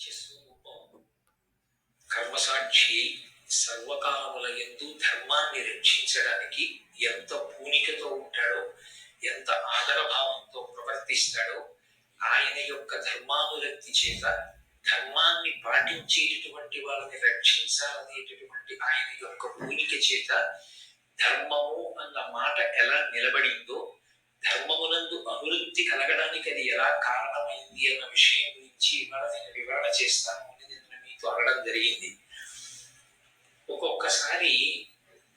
నిత్యస్వరూపం కర్మసాక్షి సర్వకాలముల యందు ధర్మాన్ని రక్షించడానికి ఎంత పూనికతో ఉంటాడో, ఎంత ఆదరభావంతో ప్రవర్తిస్తాడో, ఆయన యొక్క ధర్మానురక్తి చేత ధర్మాన్ని పాటించేటటువంటి వాళ్ళని రక్షించాలనేటటువంటి ఆయన యొక్క పూనిక చేత ధర్మము అన్న మాట ఎలా నిలబడిందో, ధర్మమునందు అభివృద్ధి కలగడానికి అది ఎలా కారణమైంది అన్న విషయం గురించి ఇవాళ నేను వివరణ చేస్తాను అనేది నేను మీతో అనడం జరిగింది. ఒక్కొక్కసారి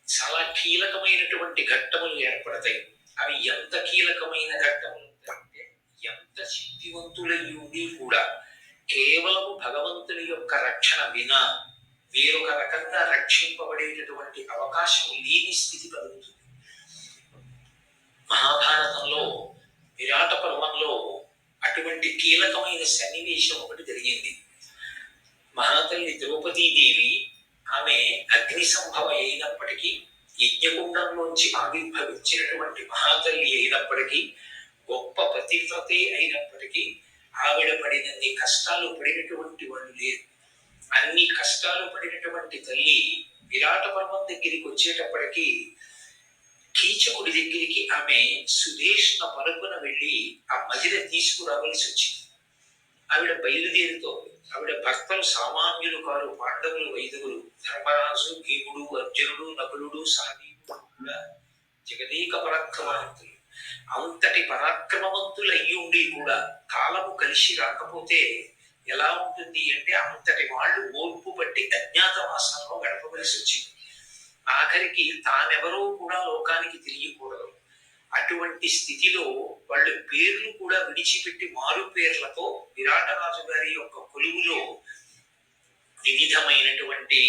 చాలా కీలకమైనటువంటి ఘట్టములు ఏర్పడతాయి. అవి ఎంత కీలకమైన ఘట్టములు అంటే, ఎంత శక్తివంతులయ్యుండి కూడా కేవలము భగవంతుని యొక్క రక్షణ వినా వేరొక రకంగా రక్షింపబడేటటువంటి అవకాశం లేని స్థితి కలుగుతుంది. మహాభారతంలో విరాట పర్వంలో అటువంటి కీలకమైన సన్నివేశం ఒకటి జరిగింది. మహాతల్లి ద్రౌపదీదేవి ఆమె అగ్ని సంభవ అయినప్పటికీ, యజ్ఞకుండంలోంచి ఆవిర్భవించినటువంటి మహాతల్లి అయినప్పటికీ, గొప్ప పతివ్రతే అయినప్పటికీ ఆవిడ పడినన్ని కష్టాలు పడినటువంటి వాళ్ళు లేరు. అన్ని కష్టాలు పడినటువంటి తల్లి విరాట పర్వం దగ్గరికి వచ్చేటప్పటికీ కీచకుడి దగ్గరికి ఆమె సుధేష్ణ పలుకున వెళ్ళి ఆ మజిర తీసుకురావలసి వచ్చింది. ఆవిడ బయలుదేరుతోంది. ఆవిడ భర్తలు సామాన్యులు కారు, పాండవులు, వైదవులు, ధర్మరాజు, భీముడు, అర్జునుడు, నకులుడు, సహదేవుడు కూడా జగదేక పరాక్రమవంతులు. అంతటి పరాక్రమవంతులు అయ్యుండి కూడా కాలము కలిసి రాకపోతే ఎలా ఉంటుంది అంటే, అంతటి వాళ్ళు ఓర్పు పట్టి అజ్ఞాతవాసంలో గడపవలసి వచ్చింది. ఆఖరికి తానెవరో కూడా లోకానికి తెలియకూడదు. అటువంటి స్థితిలో వాళ్ళ పేర్లు కూడా విడిచిపెట్టి మారు పేర్లతో విరాటరాజు గారి యొక్క కొలువులో వివిధమైనటువంటి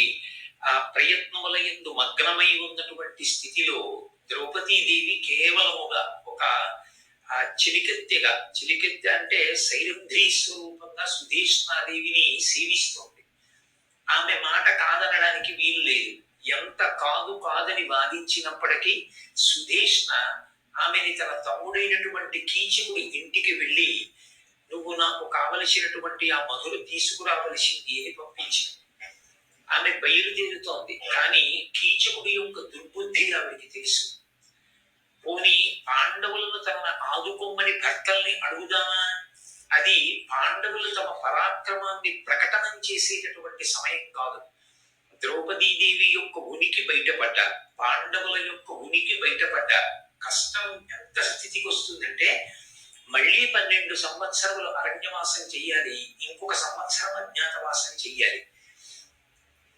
ఆ ప్రయత్నముల యందు మగ్నమై ఉన్నటువంటి స్థితిలో ద్రౌపదీదేవి కేవలముగా ఒక చిలికెత్తె అంటే శైరంధ్రీ స్వరూపంగా సుధేష్ణాదేవిని సేవిస్తోంది. ఆమె మాట కాదనడానికి వీలు లేదు. ఎంత కాదని వాదించినప్పటికీ సుధేష్ణ ఆమెని తన తమ్ముడైనటువంటి కీచకుడి ఇంటికి వెళ్ళి, నువ్వు నాకు కావలసినటువంటి ఆ మధురు తీసుకురావలసింది అని పంపించింది. ఆమె బయలుదేరుతోంది. కానీ కీచకుడి యొక్క దుర్బుద్ధి ఆమెకి తెలుసు. పోనీ పాండవులను తన ఆదుకోమని భర్తల్ని అడుగుదామా? అది పాండవులు తమ పరాక్రమాన్ని ప్రకటనం చేసేటటువంటి సమయం కాదు. ద్రౌపదీదేవి యొక్క ఉనికి బయటపడ్డ, పాండవుల యొక్క ఉనికి బయటపడ్డ కష్టం ఎంత స్థితికి వస్తుందంటే, మళ్ళీ 12 సంవత్సరములు అరణ్యవాసం చెయ్యాలి, ఇంకొక సంవత్సరం అజ్ఞాతవాసం చెయ్యాలి.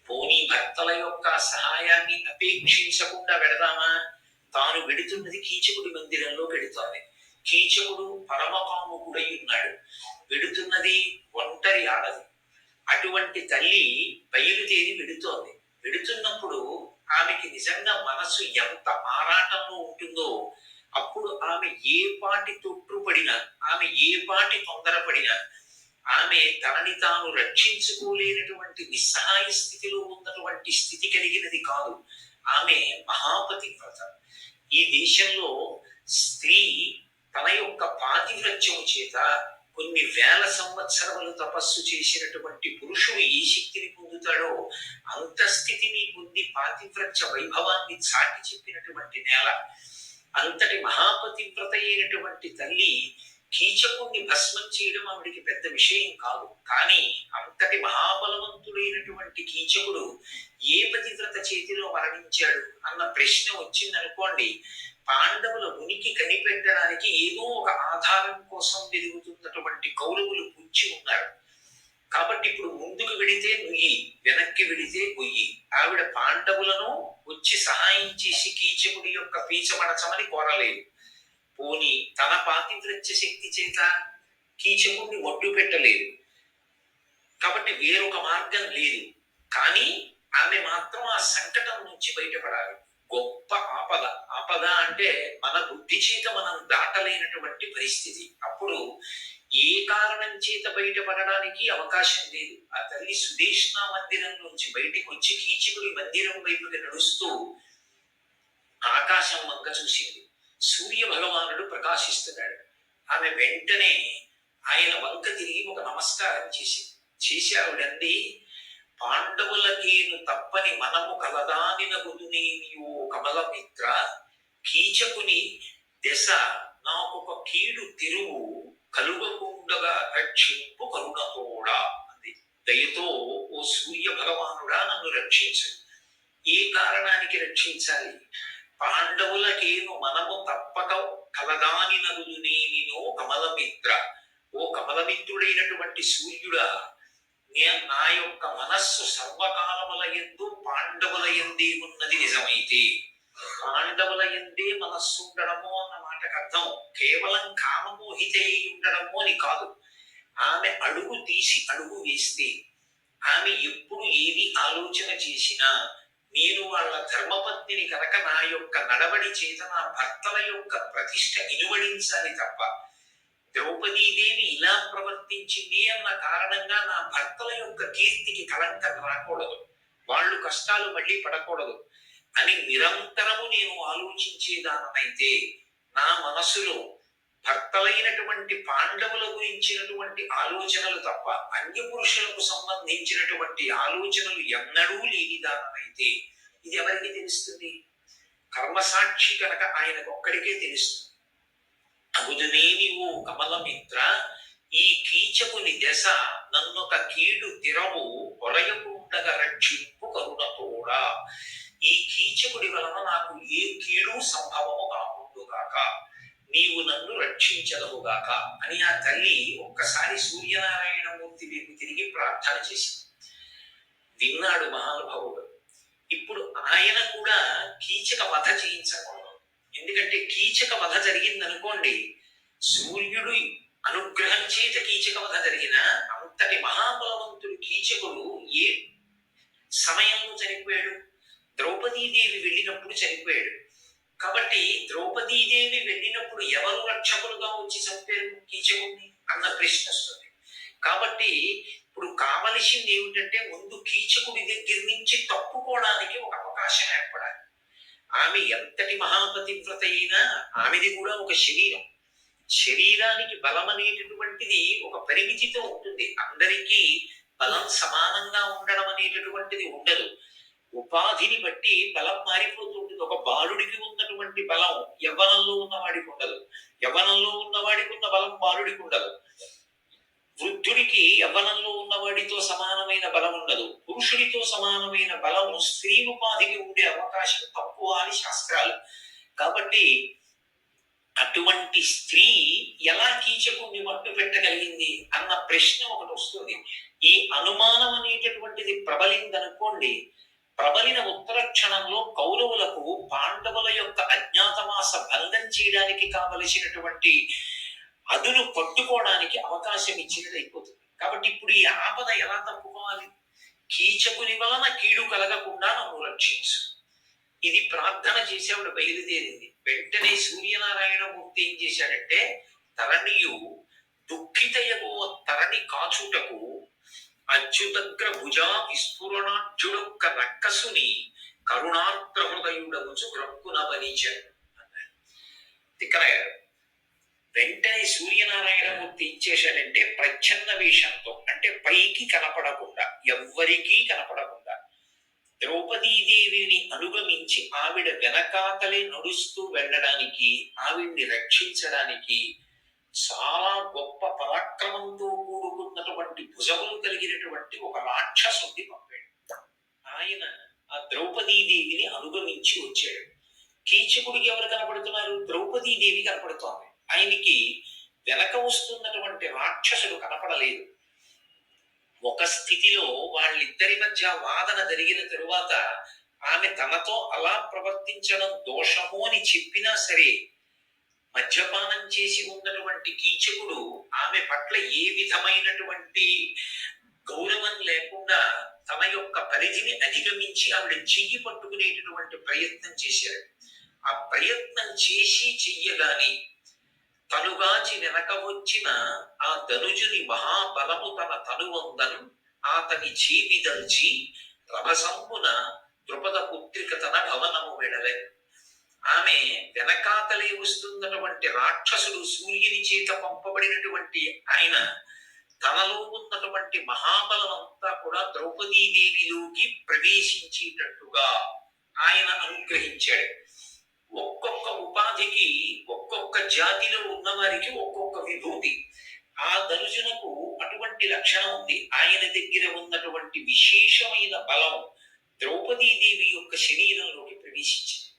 పోనీ భర్తల యొక్క సహాయాన్ని అపేక్షించకుండా వెడదామా? తాను వెడుతున్నది కీచకుడి మందిరంలో పెడుతోంది. కీచకుడు పరమకాముకుడై ఉన్నాడు. వెడుతున్నది ఒంటరి ఆడది. అటువంటి తల్లి బయలుదేరి వెడుతోంది. వెడుతున్నప్పుడు ఆమెకి నిజంగా మనసు ఎంత ఆరాటంలో ఉంటుందో, అప్పుడు ఆమె ఏ పాటి తొట్టుపడినా, ఆమె ఏ పాటి తొందరపడినా, ఆమె తనని తాను రక్షించుకోలేనటువంటి నిస్సహాయ స్థితిలో ఉన్నటువంటి స్థితి కలిగినది కాదు. ఆమె మహాపతివ్రత. ఈ దేశంలో స్త్రీ తన యొక్క పాతివ్రత్యము చేత కొన్ని వేల సంవత్సరములు తపస్సు చేసినటువంటి పురుషుడు ఏ శక్తిని పొందుతాడో అంత స్థితిని పొంది పాతివ్రత్య వైభవాన్ని చాటి చెప్పినటువంటి నేల. అంతటి మహాపతివ్రత అయినటువంటి తల్లి కీచకుణ్ణి భస్మం చేయడం ఆవిడికి పెద్ద విషయం కాదు. కానీ అంతటి మహాబలవంతుడైనటువంటి కీచకుడు ఏ పతివ్రత చేతిలో మరణించాడు అన్న ప్రశ్న వచ్చిందనుకోండి, పాండవుల ఉనికి కనిపెట్టడానికి ఏదో ఒక ఆధారం కోసం వెలుగుతున్నటువంటి కౌరవులు పుచ్చి ఉన్నారు. కాబట్టి ఇప్పుడు ముందుకు వెడితే నుయ్యి, వెనక్కి వెడితే పొయ్యి. ఆవిడ పాండవులను వచ్చి సహాయం చేసి కీచకుడి యొక్క పీచమడచమని కోరలేదు. పోని తన పాతివ్రత్య శక్తి చేత కీచకుడిని ఒడ్డు పెట్టలేదు. కాబట్టి వేరొక మార్గం లేదు. కానీ ఆమె మాత్రం ఆ సంకటం నుంచి బయటపడాలి. గొప్ప ఆపద అంటే మన బుద్ధి చేత మనం దాటలేనటువంటి పరిస్థితి. అప్పుడు ఏ కారణం చేత బయటపడడానికి అవకాశం లేదు. ఆ తల్లి సుధేష్ణ మందిరం నుంచి బయటికి వచ్చి కీచకుడి మందిరం వైపుకి నడుస్తూ ఆకాశం వంక చూసింది. సూర్య భగవానుడు ప్రకాశిస్తున్నాడు. ఆమె వెంటనే ఆయన వంక తిరిగి ఒక నమస్కారం చేసింది. ఆవిడంది, పాండవులకేను తప్పని మనము కలదానినగుదు నీవు కమలమిత్ర, కీచకుని దశ నాకొక కీడు తిరువు కలుగకుండగా రక్షింపు కరుణతోడా అంది. దయతో ఓ సూర్య భగవానుడా నన్ను రక్షించు. ఏ కారణానికి రక్షించాలి? పాండవులకేను మనము తప్పక కలదానినగుదు నేనినో కమలమిత్ర, ఓ కమలమిత్రుడైనటువంటి సూర్యుడా, నా యొక్క మనస్సు సర్వకాలముల యందు పాండవుల యందే ఉన్నది నిజమైతే, పాండవుల యందే మనస్సు ఉండడము అన్న మాటకు అర్థం కేవలం కామమోహితే ఉండడము అని కాదు. ఆమె అడుగు తీసి అడుగు వేస్తే, ఆమె ఎప్పుడు ఏది ఆలోచన చేసినా, నేను వాళ్ళ ధర్మపత్నిని కనుక నా యొక్క నడవడి చేత నా భర్తల యొక్క ప్రతిష్ట ఇనువడించాలి తప్ప, ద్రౌపదీదేవి ఇలా ప్రవర్తించింది అన్న కారణంగా నా భర్తల యొక్క కీర్తికి కళంకం రాకూడదు, వాళ్ళు కష్టాలు మళ్ళీ పడకూడదు అని నిరంతరము నేను ఆలోచించేదానైతే, నా మనసులో భర్తలైనటువంటి పాండవుల గురించినటువంటి ఆలోచనలు తప్ప అన్య పురుషులకు సంబంధించినటువంటి ఆలోచనలు ఎన్నడూ లేనిదానైతే, ఇది ఎవరికి తెలుస్తుంది? కర్మసాక్షి కనుక ఆయనకు ఒక్కడికే తెలుస్తుంది. అగుదునేని ఓ కమలమిత్ర, ఈ కీచకుని దశ నన్నొక కీడు తిరవు కొరయకుండగా రక్షింపు కరుణతోడా, ఈ కీచకుడి వలన నాకు ఏ కీడు సంభవము కాకుండుగాక, నీవు నన్ను రక్షించదవుగాక అని ఆ తల్లి ఒక్కసారి సూర్యనారాయణమూర్తి వైపు తిరిగి ప్రార్థన చేసింది. విన్నాడు మహానుభావుడు. ఇప్పుడు ఆయన కూడా కీచక వధ చేయించకూడదు. ఎందుకంటే కీచక వధ జరిగిందనుకోండి, సూర్యుడు అనుగ్రహం చేత కీచక వధ జరిగిన అంతటి మహాబలవంతుడు కీచకుడు ఏ సమయంలో చనిపోయాడు? ద్రౌపదీదేవి వెళ్ళినప్పుడు చనిపోయాడు. కాబట్టి ద్రౌపదీదేవి వెళ్ళినప్పుడు ఎవరు రక్షకులుగా వచ్చి చంపారు కీచకుడిని అన్న ప్రశ్న వస్తుంది. కాబట్టి ఇప్పుడు కావలసింది ఏమిటంటే, ముందు కీచకుడి దగ్గర నుంచి తప్పుకోవడానికి ఒక అవకాశం ఏర్పడాలి. ఆమె ఎంతటి మహాపతివ్రత అయినా ఆమెది కూడా ఒక శరీరం. శరీరానికి బలం అనేటటువంటిది ఒక పరిమితితో ఉంటుంది. అందరికీ బలం సమానంగా ఉండడం అనేటటువంటిది ఉండదు. ఉపాధిని బట్టి బలం మారిపోతుంటుంది. ఒక బాలుడికి ఉన్నటువంటి బలం యవ్వనంలో ఉన్నవాడికి ఉండదు, యవ్వనంలో ఉన్నవాడికి ఉన్న బలం బాలుడికి ఉండదు, వృద్ధుడికి యవ్వనంలో ఉన్నవాడితో సమానమైన బలం ఉండదు, పురుషుడితో సమానమైన బలం స్త్రీ ఉపాధికి ఉండే అవకాశం తక్కువ అని శాస్త్రాలు. కాబట్టి అటువంటి స్త్రీ ఎలా కీచకుడిని మట్టు పెట్టగలిగింది అన్న ప్రశ్న ఒకటి వస్తుంది. ఈ అనుమానం అనేటటువంటిది ప్రబలిందనుకోండి, ప్రబలిన ఉత్తర క్షణంలో కౌరవులకు పాండవుల యొక్క అజ్ఞాతవాస భంగం చేయడానికి కావలసినటువంటి అదును పట్టుకోవడానికి అవకాశం ఇచ్చినది అయిపోతుంది. కాబట్టి ఇప్పుడు ఈ ఆపద ఎలా తప్పుకోవాలి? కీచకుని వలన కీడు కలగకుండా నన్ను రక్షించు. ఇది ప్రార్థన చేసేవాడు బయలుదేరింది. వెంటనే సూర్యనారాయణమూర్తి ఏం చేశాడంటే, తరణియు దుఃఖితయగో తరణి కాచుటకు అచ్యుతగ్ర భుజా విస్ఫురణార్జుడొక్క రక్కసుని కరుణార్ద్ర హృదయుడముచు గ్రక్కునవనిచను అన్నాడు. ఇక్కడ వెంటనే సూర్యనారాయణమూర్తి ఏం చేశాడంటే, ప్రచ్ఛన్న వేషంతో, అంటే పైకి కనపడకుండా, ఎవ్వరికీ కనపడకుండా ద్రౌపదీదేవిని అనుగమించి ఆవిడ వెనకాతలే నడుస్తూ వెళ్ళడానికి, ఆవిడ్ని రక్షించడానికి చాలా గొప్ప పరాక్రమంతో కూడుకున్నటువంటి భుజములు కలిగినటువంటి ఒక రాక్షసుని పంపాడు. ఆయన ఆ ద్రౌపదీదేవిని అనుగమించి వచ్చాడు. కీచకుడికి ఎవరు కనపడుతున్నారు? ద్రౌపదీదేవి కనపడుతోంది. ఆయనకి వెనక వస్తున్నటువంటి రాక్షసుడు కనపడలేదు. ఒక స్థితిలో వాళ్ళిద్దరి మధ్య వాదన జరిగిన తరువాత ఆమె తనతో అలా ప్రవర్తించడం దోషము అని చెప్పినా సరే, మద్యపానం చేసి ఉన్నటువంటి కీచకుడు ఆమె పట్ల ఏ విధమైనటువంటి గౌరవం లేకుండా తన యొక్క పరిధిని అధిగమించి ఆవిడ చెయ్యి పట్టుకునేటటువంటి ప్రయత్నం చేశాడు. ఆ ప్రయత్నం చేసి చెయ్యగాని తనుగాచి వెనక వచ్చిన ఆ ధనుజుని మహాబలము తన తనువందను అతని చీవిదల్చి రభసంపున ద్రుపద పుత్రిక తన భవనము వెడలే. ఆమె వెనకాతలే వస్తున్నటువంటి రాక్షసుడు సూర్యుని చేత పంపబడినటువంటి ఆయన తనలో ఉన్నటువంటి మహాబలం అంతా కూడా ద్రౌపదీదేవిలోకి ప్రవేశించేటట్టుగా ఆయన అనుగ్రహించాడు. ఒక్కొక్క ఉపాధికి ఒక్కొక్క జాతిలో ఉన్నవారికి ఒక్కొక్క విభూతి. ఆ ధనుజునకు అటువంటి లక్షణం ఉంది. ఆయన దగ్గర ఉన్నటువంటి విశేషమైన బలం ద్రౌపదీదేవి యొక్క శరీరంలోకి ప్రవేశించింది.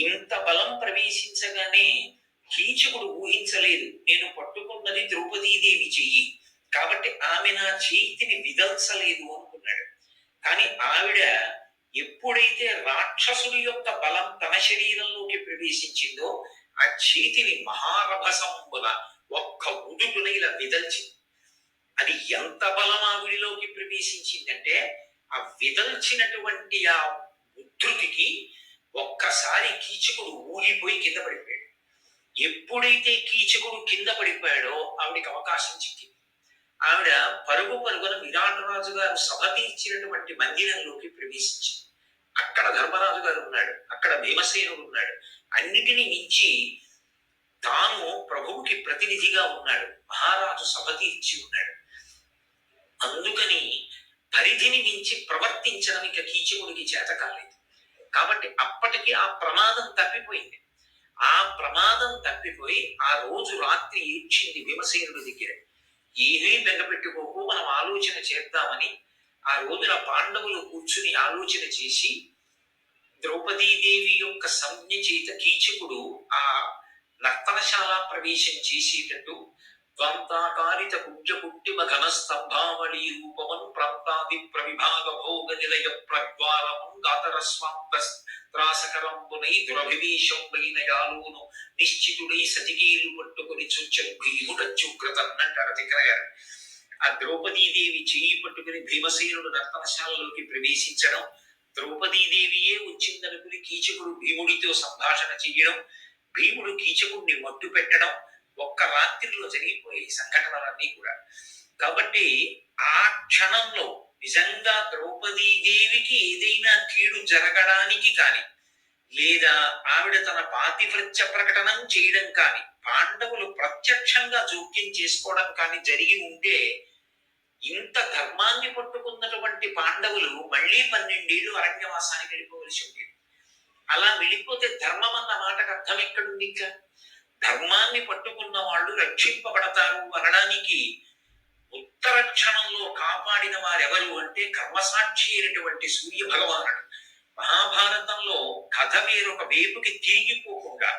ఇంత బలం ప్రవేశించగానే కీచకుడు ఊహించలేదు, నేను పట్టుకున్నది ద్రౌపదీదేవి చెయ్యి కాబట్టి ఆమె నా చేతిని విదల్చలేదు అనుకున్నాడు. కానీ ఆవిడ ఎప్పుడైతే రాక్షసుడి యొక్క బలం తన శరీరంలోకి ప్రవేశించిందో ఆ చేతిని మహారభసంబున ఒక్క ఉడుకున ఇలా విదల్చింది. అది ఎంత బలం ఆవిడిలోకి ప్రవేశించిందంటే ఆ విదల్చినటువంటి ఆ ఉద్ధృతికి ఒక్కసారి కీచకుడు ఊగిపోయి కింద పడిపోయాడు. ఎప్పుడైతే కీచకుడు కింద పడిపోయాడో ఆవిడికి అవకాశం చిక్కింది. ఆవిడ పరుగు పరుగున విరాటరాజు గారు సభ తీర్చినటువంటి మందిరంలోకి ప్రవేశించింది. అక్కడ ధర్మరాజు గారు ఉన్నాడు, అక్కడ భీమసేనుడు ఉన్నాడు. అన్నిటిని మించి తాను ప్రభువుకి ప్రతినిధిగా ఉన్నాడు. మహారాజు సభ తీర్చి ఉన్నాడు. అందుకని పరిధిని మించి ప్రవర్తించడం ఇక కీచకుడికి చేత కాలేదు. కాబట్టి అప్పటికి ఆ ప్రమాదం తప్పిపోయింది. ఆ ప్రమాదం తప్పిపోయి ఆ రోజు రాత్రి ఏడ్చింది భీమసేనుడి దగ్గర. ఏమీ బెంగపెట్టుకోకు, మనం ఆలోచన చేద్దామని ఆ రోజున పాండవులు కూర్చుని ఆలోచన చేసి ద్రౌపదీదేవి యొక్క సంజ్ఞ చేత కీచకుడు ఆ నర్తనశాల ప్రవేశం చేసేటట్టు ద్వంతాకారిత కుట్టిమ ఘన స్తంభావళి రూపమన్ ప్రాంతాది ప్రవిభాగ భోగ నిలయ ప్రద్వారమం గాతరస్వాంతరాసకరంబునై దురభివేశంబైన యాలోను నిశ్చితుడై సతికీలు పట్టుకుని చుచ్చను భీముడచ్చుక్రతన్నంటారు తిక్కరగారు. ఆ ద్రౌపదీదేవి చెయ్యి పట్టుకుని భీమసేనుడు నర్తనశాలలోకి ప్రవేశించడం, ద్రౌపదీదేవియే వచ్చిందనుకుని కీచకుడు భీముడితో సంభాషణ చెయ్యడం, భీముడు కీచకుడిని మట్టు పెట్టడం ఒక్క రాత్రిలో జరిగిపోయే సంఘటనలన్నీ కూడా. కాబట్టి ఆ క్షణంలో నిజంగా ద్రౌపదీదేవికి ఏదైనా కీడు జరగడానికి కాని లేదా ఆవిడ తన పాతివ్రత్య ప్రకటనం చేయడం కాని పాండవులు ప్రత్యక్షంగా జోక్యం చేసుకోవడం కాని జరిగి ఉంటే ఇంత ధర్మాన్ని పట్టుకున్నటువంటి పాండవులు మళ్ళీ 12 ఏళ్ళు అరణ్యవాసానికి వెళ్ళిపోవలసి ఉండేది. అలా వెళ్ళిపోతే ధర్మం అన్న మాటకు అర్థం ఎక్కడుంది? ఇంకా ధర్మాన్ని పట్టుకున్న వాళ్ళు రక్షింపబడతారు అనడానికి ఉత్తర క్షణంలో కాపాడిన వారెవరు అంటే కర్మసాక్షి అయినటువంటి సూర్య భగవానుడు. మహాభారతంలో కథ వేరొక వైపుకి తిరిగిపోకుండా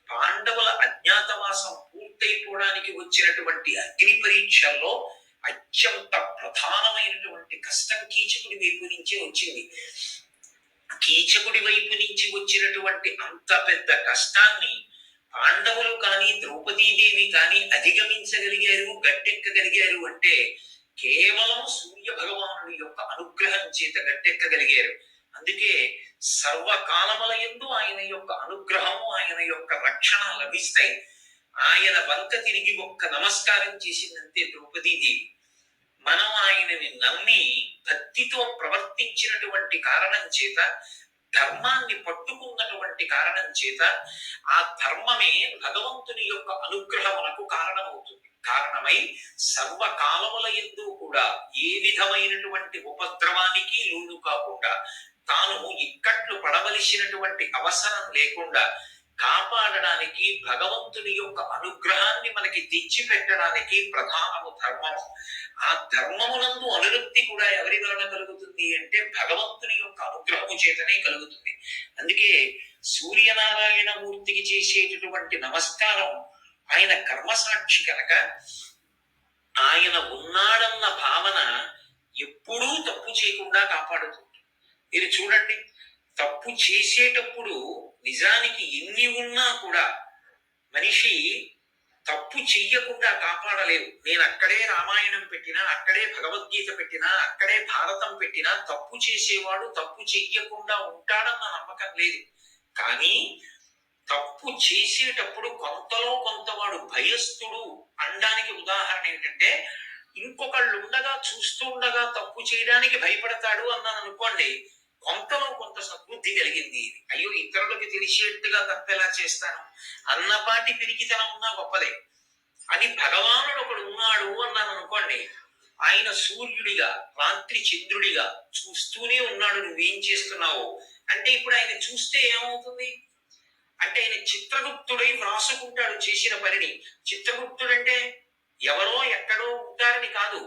పాండవుల అజ్ఞాతవాసం పూర్తయిపోవడానికి వచ్చినటువంటి అగ్ని పరీక్షల్లో అత్యంత ప్రధానమైనటువంటి కష్టం కీచకుడి వైపు నుంచే వచ్చింది. కీచకుడి వైపు నుంచి వచ్చినటువంటి అంత పెద్ద కష్టాన్ని పాండవులు కానీ ద్రౌపదీదేవి కానీ అధిగమించగలిగారు, గట్టెక్కగలిగారు అంటే కేవలం సూర్య భగవానుడి యొక్క అనుగ్రహం చేత గట్టెక్కగలిగారు. అందుకే సర్వకాలముల యందు ఆయన యొక్క అనుగ్రహము, ఆయన యొక్క రక్షణ లభిస్తాయి. ఆయన వంక తిరిగి ఒక్క నమస్కారం చేసిందంతే ద్రౌపదీదేవి. మనం ఆయనని నమ్మి భక్తితో ప్రవర్తించినటువంటి కారణం చేత, ధర్మాన్ని పట్టుకున్నటువంటి కారణం చేత ఆ ధర్మమే భగవంతుని యొక్క అనుగ్రహమునకు కారణమవుతుంది. కారణమై సర్వకాలముల యందు కూడా ఏ విధమైనటువంటి ఉపద్రవానికి లోను కాకుండా తాను ఇక్కట్లు పడవలసినటువంటి అవసరం లేకుండా కాపాడడానికి భగవంతుని యొక్క అనుగ్రహాన్ని మనకి తెచ్చి పెట్టడానికి ప్రధానము ధర్మము. ఆ ధర్మమునందు అనురక్తి కూడా ఎవరి వలన కలుగుతుంది అంటే భగవంతుని యొక్క అనుగ్రహము చేతనే కలుగుతుంది. అందుకే సూర్యనారాయణ మూర్తికి చేసేటటువంటి నమస్కారం ఆయన కర్మసాక్షి కనుక ఆయన ఉన్నాడన్న భావన ఎప్పుడూ తప్పు చేయకుండా కాపాడుతుంది. మీరు చూడండి, తప్పు చేసేటప్పుడు నిజానికి ఎన్ని ఉన్నా కూడా మనిషి తప్పు చెయ్యకుండా కాపాడలేవు. నేను అక్కడే రామాయణం పెట్టినా, అక్కడే భగవద్గీత పెట్టినా, అక్కడే భారతం పెట్టినా తప్పు చేసేవాడు తప్పు చెయ్యకుండా ఉంటాడన్న నమ్మకం లేదు. కానీ తప్పు చేసేటప్పుడు కొంతలో కొంతవాడు భయస్థుడు అనడానికి ఉదాహరణ ఏంటంటే, ఇంకొకళ్ళు ఉండగా చూస్తూ ఉండగా తప్పు చేయడానికి భయపడతాడు అన్నాను అనుకోండి, కొంతలో కొంత సద్బుద్ధి కలిగింది. అయ్యో ఇతరులకి తెలిసేట్టుగా తప్పెలా చేస్తాను అన్నపాటి పిరికితనం ఉన్నా గొప్పదే. అది భగవానుడు ఒకడు ఉన్నాడు అన్నాను అనుకోండి, ఆయన సూర్యుడిగా రాత్రి చంద్రుడిగా చూస్తూనే ఉన్నాడు నువ్వేం చేస్తున్నావు అంటే, ఇప్పుడు ఆయన చూస్తే ఏమవుతుంది అంటే ఆయన చిత్రగుప్తుడై వ్రాసుకుంటాడు చేసిన పనిని. చిత్రగుప్తుడంటే ఎవరో ఎక్కడో ఉంటారని కాదు,